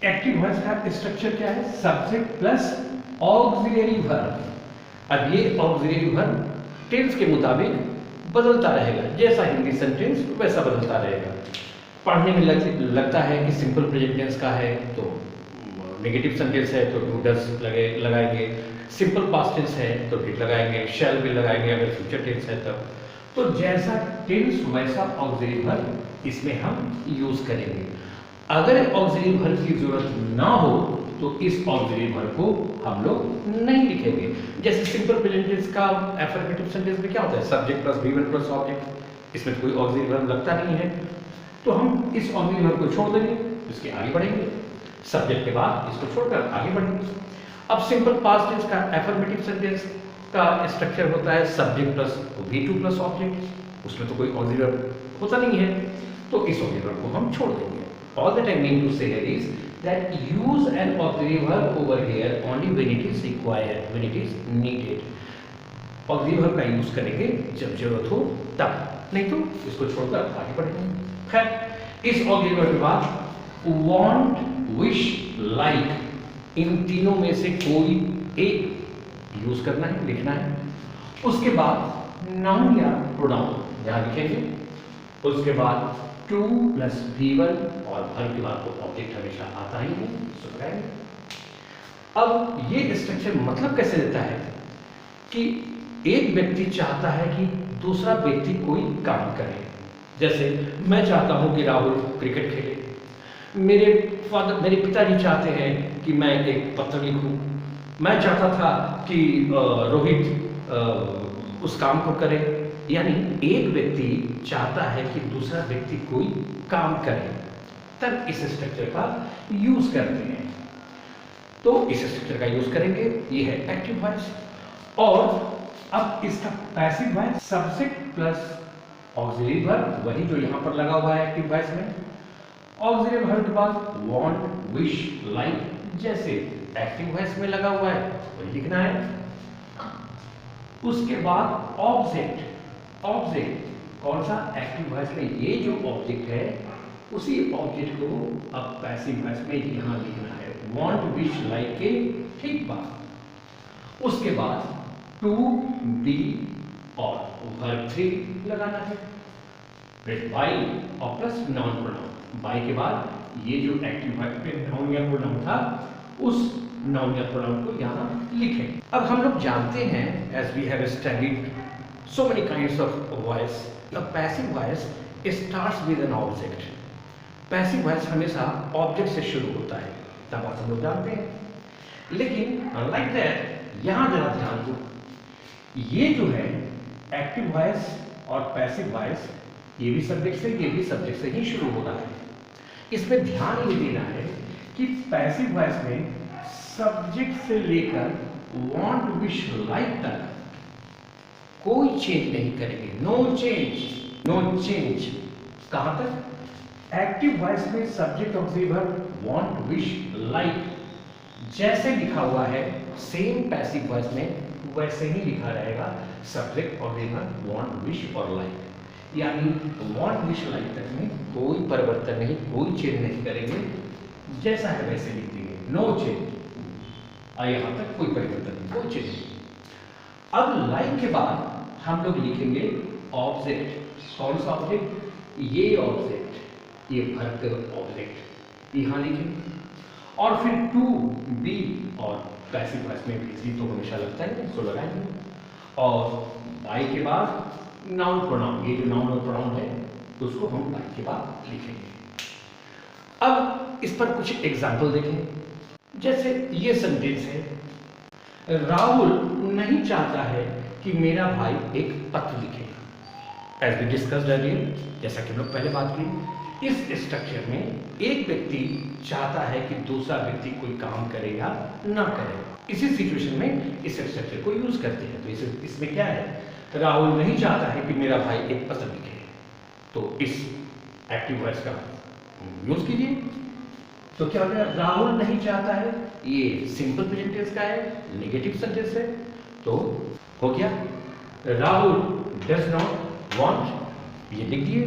Active voice का structure क्या है? Subject plus auxiliary verb. अब ये ऑक्सिलरी वर्ब टेंस के मुताबिक बदलता रहेगा, जैसा हिंदी सेंटेंस वैसा बदलता रहेगा। पढ़ने में लगता है कि सिंपल प्रेजेंट टेंस का है तो नेगेटिव सेंटेंस है तो डू डज लगाएंगे, सिंपल पास्ट टेंस है तो डिड लगाएंगे, शैल भी लगाएंगे अगर फ्यूचर टेंस है तब। तो जैसा टेंस वैसा ऑक्सिलरी वर्ब इसमें हम यूज करेंगे। अगर ऑक्सिलरी वर्ब की जरूरत ना हो तो इस ऑक्सिलरी वर्ब को हम लोग नहीं लिखेंगे। जैसे सिंपल प्रेजेंट टेंस का एफर्मेटिव सेंटेंस में क्या होता है? Subject plus V1 plus object, इसमें कोई ऑक्सिलरी वर्ब लगता नहीं है, तो हम इस ऑक्सिलरी वर्ब को छोड़ देंगे, इसके आगे बढ़ेंगे, सब्जेक्ट के बाद इसको छोड़कर आगे बढ़ेंगे। अब सिंपल पास्ट टेंस का एफर्मेटिव सेंटेंस का स्ट्रक्चर होता है subject plus V2 plus object, उसमें तो कोई ऑक्सिलरी वर्ब होता नहीं है, तो इस ऑक्सिलरी वर्ब को हम छोड़ देंगे। All that I mean to say here is that use an auxiliary verb over here only when it is required, when it is needed. auxiliary verb का यूज करेंगे जब जरूरत हो तब, नहीं तो इसको छोड़कर आगे बढ़ेंगे। खैर, इस auxiliary verb के बाद want, wish, like, इन तीनों में से कोई एक यूज करना है, लिखना है। उसके बाद नाउन या प्रोनाउन यहां लिखेंगे। उसके बाद टू प्लस V1 और वर्ब के बाद तो ऑब्जेक्ट हमेशा आता ही है, सुनाएंगे। अब ये स्ट्रक्चर मतलब कैसे देता है कि एक व्यक्ति चाहता है कि दूसरा व्यक्ति कोई काम करे। जैसे मैं चाहता हूं कि राहुल क्रिकेट खेले, मेरे पिताजी चाहते हैं कि मैं एक पत्र लिखूं, मैं चाहता था कि रोहित उस काम को करे। यानी एक व्यक्ति चाहता है कि दूसरा व्यक्ति कोई काम करे, तब इस स्ट्रक्चर का यूज करते हैं। तो इस स्ट्रक्चर का यूज करेंगे, ये है एक्टिव वॉइस। और अब इसका passive voice subject plus auxiliary verb, वही जो यहां पर लगा हुआ है एक्टिव वॉइस में। ऑक्सिलरी वर्ब के बाद वांट, विश, लाइक, जैसे एक्टिव वॉइस में लगा हुआ है वही लिखना है। उसके बाद ऑब्जेक्ट, ऑब्जेक्ट कौन सा? एक्टिव वॉइस में ये जो ऑब्जेक्ट है उसी ऑब्जेक्ट को अब पैसिव वॉइस में यहां लिखना है, वांट, विश, लाइक के ठीक बाद। उसके बाद टू, बी और वर्ब 3 लगाना है, फिर बाई और प्लस नाउन प्रोनाउन। बाई के बाद ये जो एक्टिव वॉइस में नाउन या प्रोनाउन था उस नाउन या प्रोनाउन को यहां लिखें। अब हम लोग जानते हैं, as we have studied so many kinds of voice, the passive voice starts with an object. passive voice हमेशा ऑब्जेक्ट से शुरू होता है, तब बात हम लोग जानते हैं। लेकिन like that यहां जरा ध्यान दो, ये जो है एक्टिव वॉइस और पैसिव वॉइस, ये भी सब्जेक्ट से, ये भी सब्जेक्ट से ही शुरू हो रहा है। इसमें ध्यान ये देना है कि पैसिव वॉइस में सब्जेक्ट से लेकर वांट, विश, लाइक तक कोई चेंज नहीं करेंगे, नो चेंज, नो चेंज। कहां तक? एक्टिव वॉइस में subject auxiliary verb want, wish, like जैसे लिखा हुआ है सेम पैसिव वॉइस में वैसे ही लिखा रहेगा, subject auxiliary verb want, wish और लाइक। यानी वांट, विश, लाइक तक में कोई परिवर्तन नहीं, कोई चेंज नहीं करेंगे, जैसा है वैसे लिख देंगे, नो चेंज। यहां तक कोई परिवर्तन नहीं, कोई चेंज नहीं। अब लाइक के बाद हम लोग लिखेंगे ऑब्जेक्ट। कौन सा ऑब्जेक्ट? ये ऑब्जेक्ट, ये वर्ब का ऑब्जेक्ट यहां लिखेंगे। और फिर टू, बी और पैसिव वॉइस में भी तो हमेशा लगता है, सो लगाएंगे। और बाई के बाद नाउन प्रोनाउन, ये जो नाउन और प्रोनाउन है उसको हम बाई के बाद लिखेंगे। अब इस पर कुछ एग्जाम्पल देखें। जैसे ये सेंटेंस है, राहुल नहीं चाहता है कि मेरा भाई एक पत्र लिखे। एज वी डिस्कस्ड अर्लियर, जैसा कि हम लोग पहले बात की, इस स्ट्रक्चर में एक व्यक्ति चाहता है कि दूसरा व्यक्ति कोई काम करे या ना करे। इसी सिचुएशन में इस स्ट्रक्चर को यूज करते हैं। तो इसमें क्या है? राहुल नहीं चाहता है कि मेरा भाई एक पत्र लिखे, तो इस एक्टिव वॉइस का यूज कीजिए। तो क्या होगा? राहुल नहीं चाहता है, ये सिंपल प्रेजेंट टेंस का है, नेगेटिव सेंटेंस है, तो हो गया राहुल डज नॉट वांट, ये लिख दिए।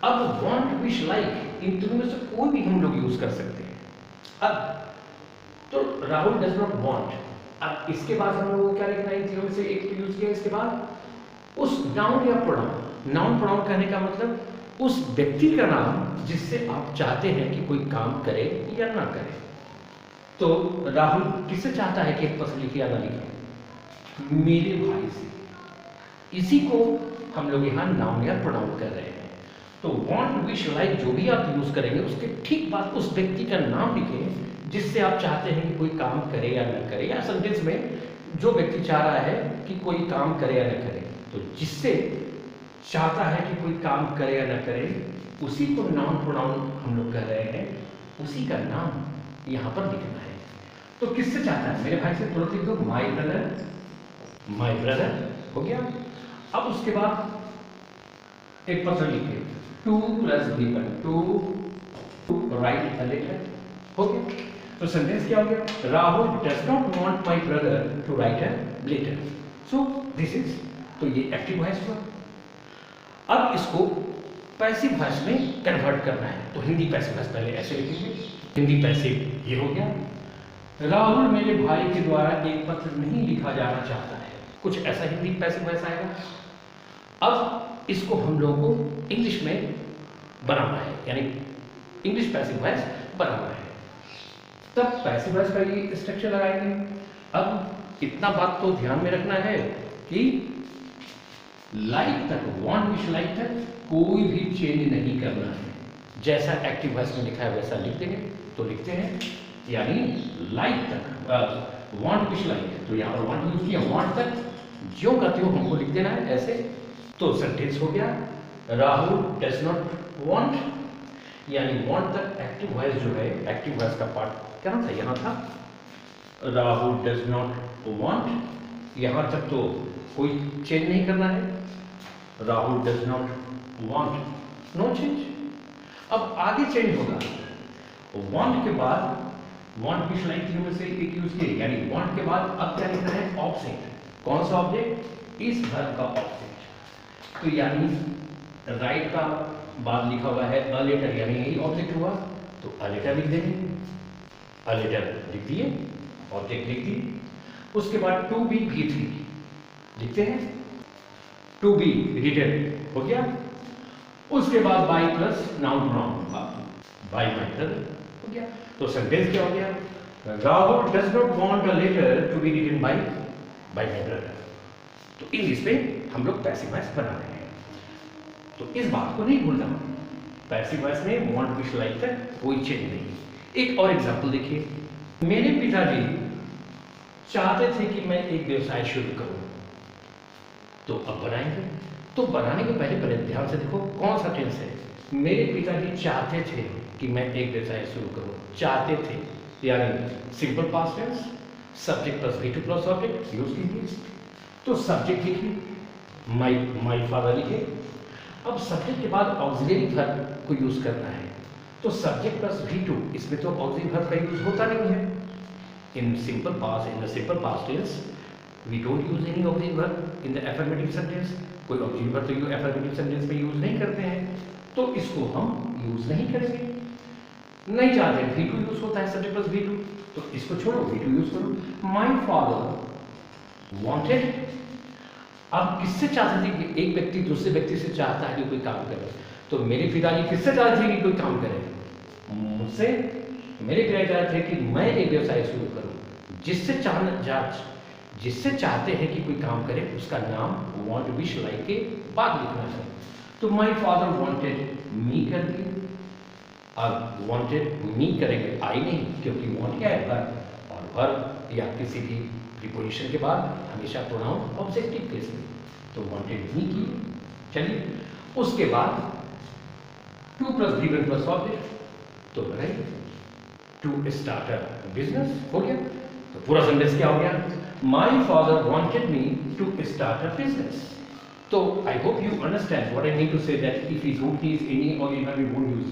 अब वांट, विश, लाइक इन तीनों में से कोई भी हम लोग यूज कर सकते हैं। अब तो राहुल डज नॉट वांट, अब इसके बाद हम लोगों को क्या लिखना है, तीनों में से एक यूज किया, इसके बाद उस नाउन या प्रोनाउन, नाउन प्रोनाउन कहने का मतलब उस व्यक्ति का नाम जिससे आप चाहते हैं कि कोई काम करे या ना करे। तो राहुल किससे चाहता है कि एक पत्र लिखे या ना लिखे? मेरे भाई से। इसी को हम लोग यहाँ नाउन या प्रोनाउन कर रहे हैं। तो वांट, विश, लाइक जो भी आप यूज करेंगे उसके ठीक बाद उस व्यक्ति का नाम लिखें जिससे आप चाहते हैं कि कोई काम करे या न करे, या सेंटेंस में जो व्यक्ति चाह रहा है कि कोई काम करे या न करे, तो जिससे चाहता है कि कोई काम करे या न करे उसी को नाउन प्रोनाउन हम लोग कर रहे हैं, उसी का नाम यहाँ पर लिखना है। तो किससे चाहता है? मेरे भाई से। तुरंत लिख दो माय ब्रदर, माय ब्रदर हो गया। अब उसके बाद एक पत्र लिखिए, to plus B1, to write a letter, हो गया। तो सेंटेंस क्या हो गया? Rahul does not want my brother to write a letter, so this is, तो ये एक्टिव वॉइस हुआ। अब इसको पैसिव वॉइस में कन्वर्ट करना है, तो हिंदी पैसिव वॉइस पहले ऐसे लिखेंगे, हिंदी पैसिव ये हो गया। राहुल मेरे भाई के द्वारा एक पत्र नहीं लिखा जाना चाहता है, कुछ ऐसा हिंदी पैसिव वॉइस आएगा। अब इसको हम लोगों को इंग्लिश में बनाना है, यानी इंग्लिश पैसिव वॉइस बनाना है, तब पैसिव वॉइस का ये स्ट्रक्चर लगाएंगे। अब इतना बात तो ध्यान में रखना है कि लाइक तक, वांट, विश, लाइक तक कोई भी चेंज नहीं करना है। जैसा एक्टिव वॉइस में लिखा है वैसा लिख देंगे, तो लिखते हैं, यानी लाइक तक, वांट, विश, लाइक, तो यहाँ पर वांट यूज किया, वांट तक ज्यों का त्यों हमको लिख देना है ऐसे। तो सेंटेंस हो गया, राहुल डज नॉट वांट, यानी वांट तक एक्टिव वॉइस जो है, एक्टिव वॉइस का पार्ट क्या था? यहाँ था राहुल डज नॉट वांट, यहाँ तक तो कोई चेंज नहीं करना है, Rahul does not want, no change. अब आगे चेंज होगा, वांट के बाद वांट, विश, लाइक तीनों में से एक यूज किए, यानी वांट के बाद अब क्या लिखना है? ऑब्जेक्ट। कौन सा ऑब्जेक्ट? इस वर्ब का ऑब्जेक्ट। तो यानी राइट का बाद लिखा हुआ है अ लेटर, यानी यही ऑब्जेक्ट हुआ, तो अ लेटर लिख देंगे, अ लेटर लिख दिए, ऑब्जेक्ट लिख दिए। उसके बाद टू बी V3 लिखते हैं, टू बी रिटन हो गया। उसके बाद by plus noun pronoun, by my brother हो गया। तो सेंटेंस क्या हो गया? Rahul does not want a letter to be written by my brother. तो इंग्लिश पे हम लोग पैसिव वॉइस बना रहे हैं, तो इस बात को नहीं भूलना, पैसिव वॉइस में वांट, विश, लाइक तक कोई चेंज नहीं। एक और एग्जांपल देखिए, मेरे पिताजी चाहते थे कि मैं एक व्यवसाय शुरू करूं, तो अब बनाएंगे। तो बनाने के पहले ध्यान से देखो कौन सा टेंस है। मेरे पिताजी चाहते थे कि मैं एक व्यवसाय शुरू करूं, चाहते थे, यानी simple past tense, subject plus V2 plus object use कीजिए। तो सब्जेक्ट लिखिए, माय फादर लिखिए। अब सब्जेक्ट के बाद ऑक्सिलरी वर्ब को यूज करना है, तो सब्जेक्ट प्लस V2, इसमें तो ऑक्सिलरी वर्ब का यूज होता नहीं है। In simple past tense we don't use any auxiliary verb in the affirmative sentence. कोई ऑक्सिलरी वर्ब तो अफर्मेटिव सेंटेंस में यूज नहीं करते हैं, तो इसको हम यूज नहीं करेंगे। नहीं चाहते V2 यूज होता है, सब्जेक्ट प्लस V2, तो इसको छोड़ो, V2 यूज करो। माय फादर वांटेड, अब किससे चाहते थे कि एक व्यक्ति दूसरे व्यक्ति से चाहता है कि कोई काम करे, तो मेरे पिताजी किससे चाहते थे कि कोई काम करे? मुझसे। मेरे पिताजी चाहते थे कि मैं एक व्यवसाय शुरू करूं, जिससे चाहते हैं कि कोई काम करे उसका नाम वांट, विश, लाइक के बाद लिखना है। तो माय फादर वांटेड मी कर दिए। अब वांटेड मी करेंगे, आई नहीं, क्योंकि वांट क्या है? वर्ब, और वर्ब या किसी भी प्रीपोजिशन के बाद हमेशा प्रोनाउन ऑब्जेक्टिव केस में, तो वांटेड मी की। चलिए, उसके बाद two plus V1 plus object, तो बनाइए, टू स्टार्ट अ बिजनेस हो गया। तो पूरा सेंटेंस क्या हो गया? My father wanted me to start a business. तो I hope you understand what I mean to say, that if we don't use any auxiliary verb we won't use.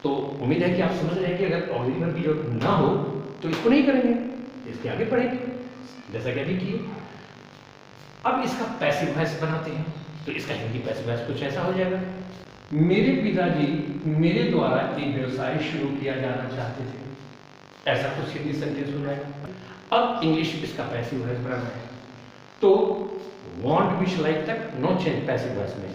तो उम्मीद है कि आप समझ रहे हैं कि अगर ऑक्सिलरी वर्ब की जरूरत ना हो तो इसको नहीं करेंगे, इसके आगे पढ़ेंगे, जैसा कि अभी किए। अब इसका पैसिव वॉइस बनाते हैं, तो इसका हिंदी पैसिव वॉइस कुछ ऐसा हो जाएगा, मेरे पिताजी मेरे द्वारा एक व्यवसाय शुरू किया जाना चाहते थे। ऐसा कुछ हिंदी सेंटेंस हो जाएगा। अब इंग्लिश इसका पैसिव वॉइस बनाना है, तो वांट विश लाइक तक नो चेंज पैसिव वॉइस में,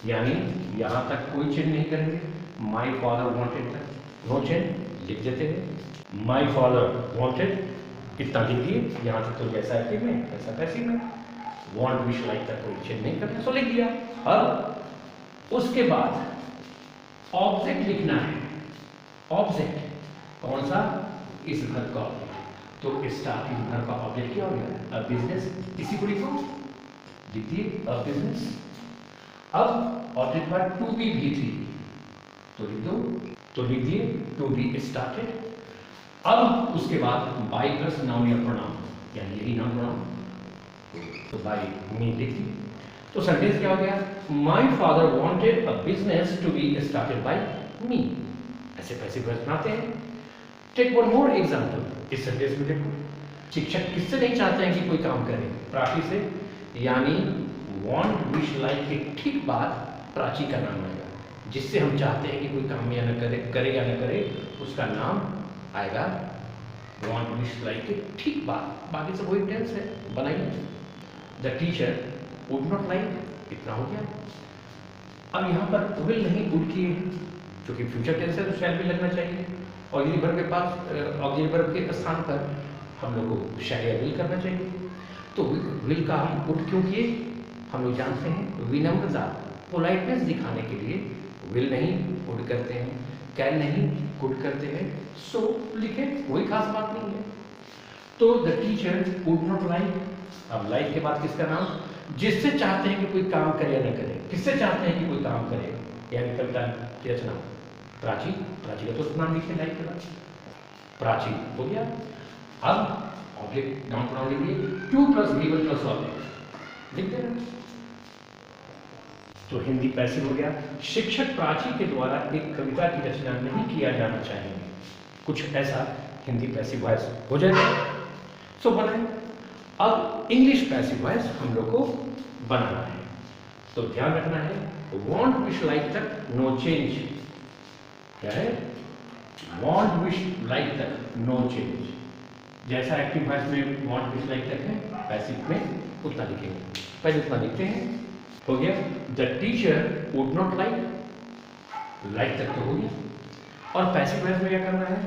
यानी यहां तक कोई चेंज नहीं करेंगे। माय फादर वांटेड तक नो चेंज लिख देते हैं। माय फादर वांटेड इतना लिख दिए, यहां तक तो जैसा एक्टिव में वैसा पैसिव में। वांट विश लाइक तक कोई चेंज नहीं करना, सो लिख दिया। अब उसके बाद ऑब्जेक्ट लिखना है। ऑब्जेक्ट कौन सा? इस घर का ऑब्जेक्ट। तो स्टार्टिंग घर का ऑब्जेक्ट क्या हो गया? A business. इसी को लिखो, लिखिए अ बिजनेस। अब ऑब्जेक्ट पर टू बी भी थी, तो लिख दो, तो लिख दिए टू बी स्टार्टेड। अब उसके बाद बाय प्लस नाउन या प्रोनाउन, यानी यही नाउन प्रोनाउन, तो बाय मी लिख दी। तो सेंटेंस क्या हो गया? My father wanted a business to be started by me. ऐसे पैसिव वॉइस बनाते हैं। Take one more example. इस सेंटेंस में देखो, शिक्षक किससे नहीं चाहते हैं कि कोई काम करे? प्राची से, यानी वांट विश लाइक के ठीक बाद प्राची का नाम आएगा। जिससे हम चाहते हैं कि कोई काम या न करे या न करे, उसका नाम आएगा वांट विश लाइक के ठीक बाद। बाकी सब वही टेंस है, बनाइए। The teacher would not like, इतना हो गया। अब यहाँ पर विल नहीं, वुड की, क्योंकि फ्यूचर टेंस है तो शैल भी लगना चाहिए। ऑक्सिलरी वर्ब के पास, ऑक्सिलरी वर्ब के स्थान पर हम लोग को शैल या विल करना चाहिए। तो विल का हम वुड क्यों किए? हम लोग जानते हैं विनम्रता, पोलाइटनेस दिखाने के लिए विल नहीं वुड करते हैं, कैन नहीं कुड करते हैं, सो लिखे, कोई खास बात नहीं है। तो the teacher would not like. अब लाइक के बाद किसका नाम? जिससे चाहते हैं कि कोई काम करे या न करे। किससे चाहते हैं कि कोई काम करे? यानी कविता की रचना प्राची। प्राची का तो नाम लिखे लाइक के बाद, प्राची हो गया। अब ऑब्जेक्ट नाउन प्रोनाउन लिखिए, to plus given plus object लिख देना। तो हिंदी पैसिव हो गया। शिक्षक प्राची के द्वारा एक कविता की रचना नहीं किया जाना चाहिए, कुछ ऐसा हिंदी पैसिव वॉइस हो जाएगा। सो बनाए। अब इंग्लिश पैसिव वॉइस हम लोग को बनाना है, तो ध्यान रखना है वांट विश लाइक तक नो चेंज। क्या है? वांट विश लाइक तक नो चेंज। जैसा एक्टिव वॉइस में वांट विश लाइक तक है, पैसिव में उतना लिखेंगे। पहले उतना लिखते हैं, हो गया। The teacher would not like, like तक तो हो गया। और पैसिव वॉइस में क्या करना है?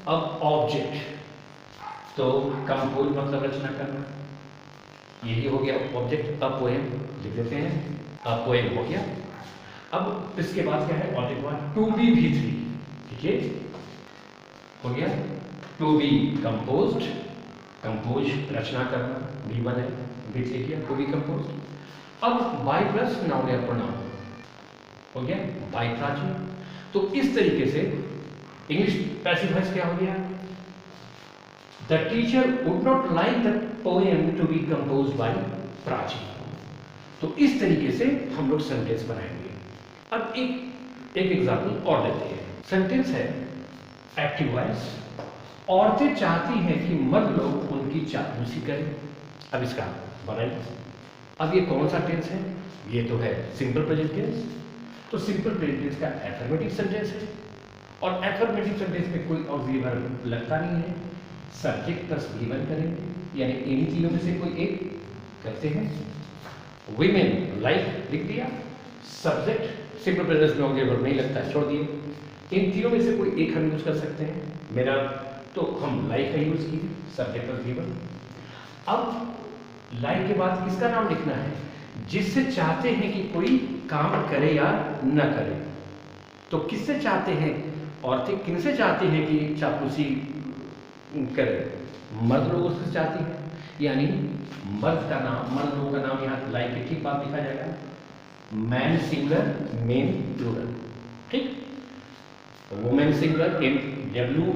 अब ऑब्जेक्ट, तो कंपोज मतलब रचना करना, यही हो गया ऑब्जेक्ट। अ पोएम लिख देते हैं, अ पोएम हो गया। अब इसके बाद क्या है? ऑब्जेक्ट वन टू बी भी थी, ठीक है, हो गया। टू बी कंपोज्ड, कंपोज रचना करना, बी वन है, भी लिख दिया, टू बी कंपोज्ड। अब बाय प्लस नाउन या प्रोनाउन हो गया, बाय प्राची। तो इस तरीके से इंग्लिश पैसिव वॉइस क्या हो गया? The teacher would not like the poem to be composed by Prachi. तो इस तरीके से हम लोग सेंटेंस बनाएंगे। अब एक एग्जाम्पल और लेते हैं। सेंटेंस है एक्टिव वॉइस, औरतें चाहती हैं कि मर्द लोग उनकी चापलूसी करें। अब इसका बनाइए। अब ये कौन सा टेंस है? ये तो है सिंपल प्रेजेंट टेंस। तो सिंपल प्रेजेंट टेंस का एफर्मेटिव सेंटेंस है, और एफर्मेटिव सेंटेंस में कोई ऑक्सिलरी वर्ब लगता नहीं है। सब्जेक्ट प्लस गिवन करेंगे, यानी इन्हीं तीनों में से कोई एक करते हैं। वीमेन लाइक लिख दिया, सब्जेक्ट सिंपल प्रेजेंट में ऑक्सिलरी वर्ब नहीं लगता, छोड़ दिए। इन तीनों में से कोई एक हम यूज कर सकते हैं। मेरा तो हम लाइक का यूज किए, सब्जेक्ट प्लस गिवन। अब लाइक के बाद किसका नाम लिखना है? जिससे चाहते हैं कि कोई काम करे या न करे। तो किससे चाहते हैं? औरतें किनसे चाहती हैं कि चापलूसी करे? मर्द लोग उससे चाहती हैं, यानी मर्द का नाम, मर्द लोगों का नाम यहाँ लाइक के ठीक बाद लिखा जाएगा। मैन सिंगुलर, मेन प्लूरल, ठीक। वुमेन सिंगुलर,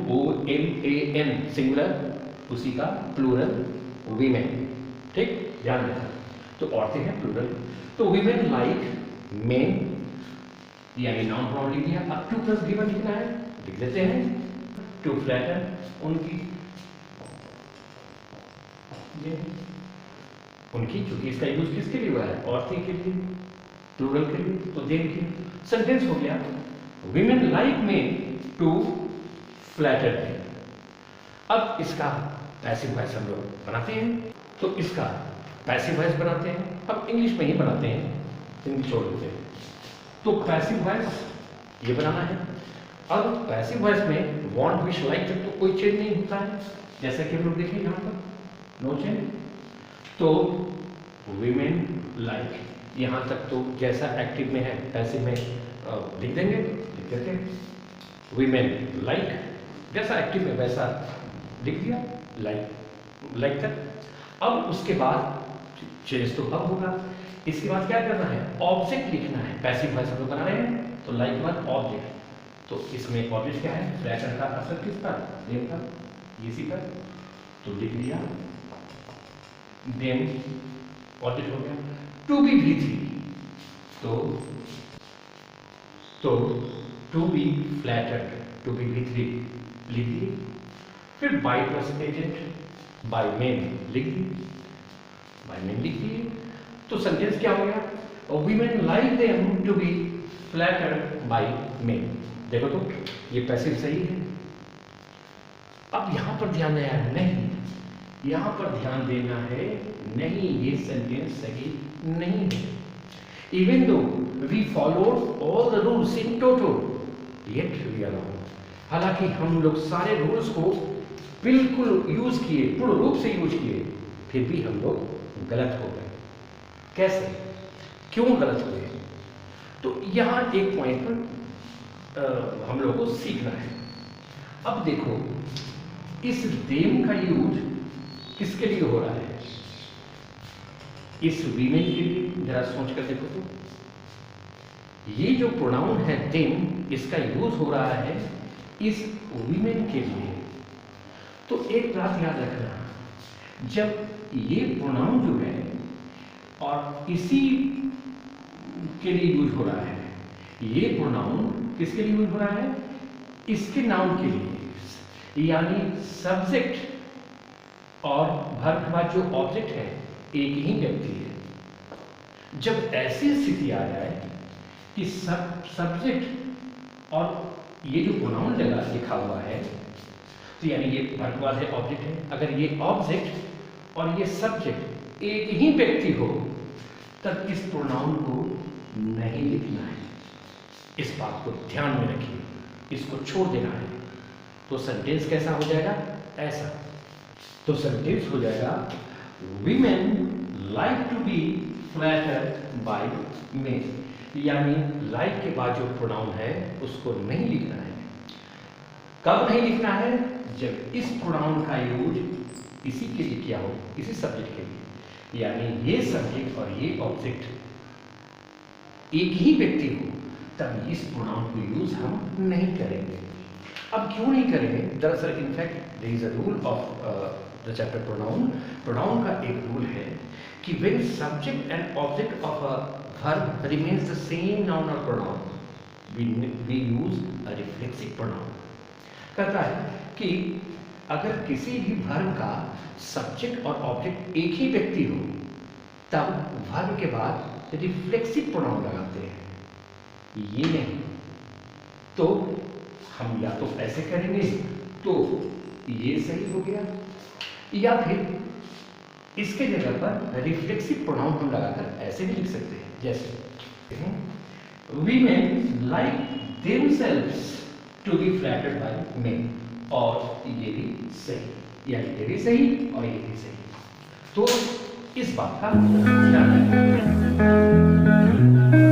WOMAN सिंगुलर, उसी का प्लूरल वीमेन, ठीक, ध्यान रखना। तो औरतें हैं प्लूरल, तो वीमेन लाइक मेन, यानी नाउन प्रोनाउन लिख दिया। अब टू प्लस गिवन लिखना है, लिख देते हैं। टू फ्लैटर उनकी, उनकी, क्योंकि इसका यूज किसके लिए हुआ है? औरतें के लिए, प्लूरल के लिए, तो देन की। सेंटेंस हो गया विमेन लाइक में टू फ्लैटर। अब इसका पैसिव वॉइस हम लोग बनाते हैं, तो इसका पैसिव वॉइस बनाते हैं, अब इंग्लिश में ही बनाते हैं, हिंदी छोड़ देते हैं। तो पैसिव वॉइस ये बनाना है। अब पैसिव वॉइस में वांट, विश, लाइक तक तो कोई चेंज नहीं होता है, जैसा कि हम लोग देखें यहाँ पर नो चेंज। तो वीमेन लाइक, यहाँ तक तो जैसा एक्टिव में है पैसिव में लिख देंगे, लिख देते वीमेन लाइक, जैसा एक्टिव में वैसा लिख दिया, लाइक तक। अब उसके बाद चेंज तो अब होगा, इसके बाद क्या करना है, ऑब्जेक्ट लिखना है। पैसिव वॉइस हम लोग बना रहे हैं, तो लाइक बाद ऑब्जेक्ट, तो इसमें ऑब्जेक्ट क्या है, फ्लैटर का असर किस पर, देम पर, इसी पर, तो लिख दिया देम, ऑब्जेक्ट हो गया। टू बी V3, तो to be flattered, to be V3 लिख दी। फिर by plus agent, by men लिख दी, बाय मेन लिख दी। तो सेंटेंस क्या हो गया, women like them to be flattered by men. देखो तो ये पैसिव सही है। अब यहां पर ध्यान देना है, नहीं, यहां पर ध्यान देना है, नहीं, ये सेंटेंस सही नहीं है। Even though we followed all the rules in toto, yet we are wrong. हालांकि हम लोग सारे रूल्स को बिल्कुल यूज किए, पूर्ण रूप से यूज किए, फिर भी हम लोग गलत हो गए। कैसे, क्यों गलत हुए? तो यहां एक पॉइंट पर हम लोगों को सीखना है। अब देखो, इस देम का यूज किसके लिए हो रहा है, इस वीमेन के लिए। जरा सोच कर देखो तो, ये जो प्रोनाउन है देम, इसका यूज हो रहा है इस वीमेन के लिए। तो एक बात याद रखना, जब ये प्रोनाउन जो है और इसी के लिए यूज हो रहा है, ये प्रोनाउन किसके लिए यूज हो रहा है, इसके नाउन के लिए, यानी सब्जेक्ट और वर्ब के बाद जो ऑब्जेक्ट है एक ही व्यक्ति है। जब ऐसी स्थिति आ जाए कि सब्जेक्ट और ये जो प्रोनाउन लिखा हुआ है, तो यानी ये वर्ब के बाद है, ऑब्जेक्ट है, अगर ये ऑब्जेक्ट और ये सब्जेक्ट एक ही व्यक्ति हो, तब इस प्रोनाउन को नहीं लिखना है। इस बात को ध्यान में रखिए, इसको छोड़ देना है। तो सेंटेंस कैसा हो जाएगा, ऐसा। तो सेंटेंस हो जाएगा women like to be flattered by men, यानी लाइक के बाद जो प्रोनाउन है उसको नहीं लिखना है। कब नहीं लिखना है, जब इस प्रोनाउन का यूज इसी के लिए किया हो, इसी सब्जेक्ट के लिए, यानी ये सब्जेक्ट और ये ऑब्जेक्ट एक ही व्यक्ति हो, तब इस प्रोनाउन को यूज हम नहीं करेंगे। अब क्यों नहीं करेंगे, दरअसल in fact there is a rule of the chapter pronoun. Pronoun का एक रूल है कि when subject and object of a verb remains the same noun और pronoun, we use a reflexive pronoun. कहता है कि अगर किसी भी वर्ब का सब्जेक्ट और ऑब्जेक्ट एक ही व्यक्ति हो, तब वर्ब के बाद रिफ्लेक्सिव प्रोनाउन लगाते हैं, ये नहीं। तो हम या तो ऐसे करेंगे, तो ये सही हो गया, या फिर इसके जगह पर रिफ्लेक्सिव प्रोनाउन हम लगाकर ऐसे भी लिख सकते हैं, जैसे women like themselves to be flattered by men, और ये भी सही, यानी ये भी सही और ये भी सही। तो इस बात का ध्यान रखें।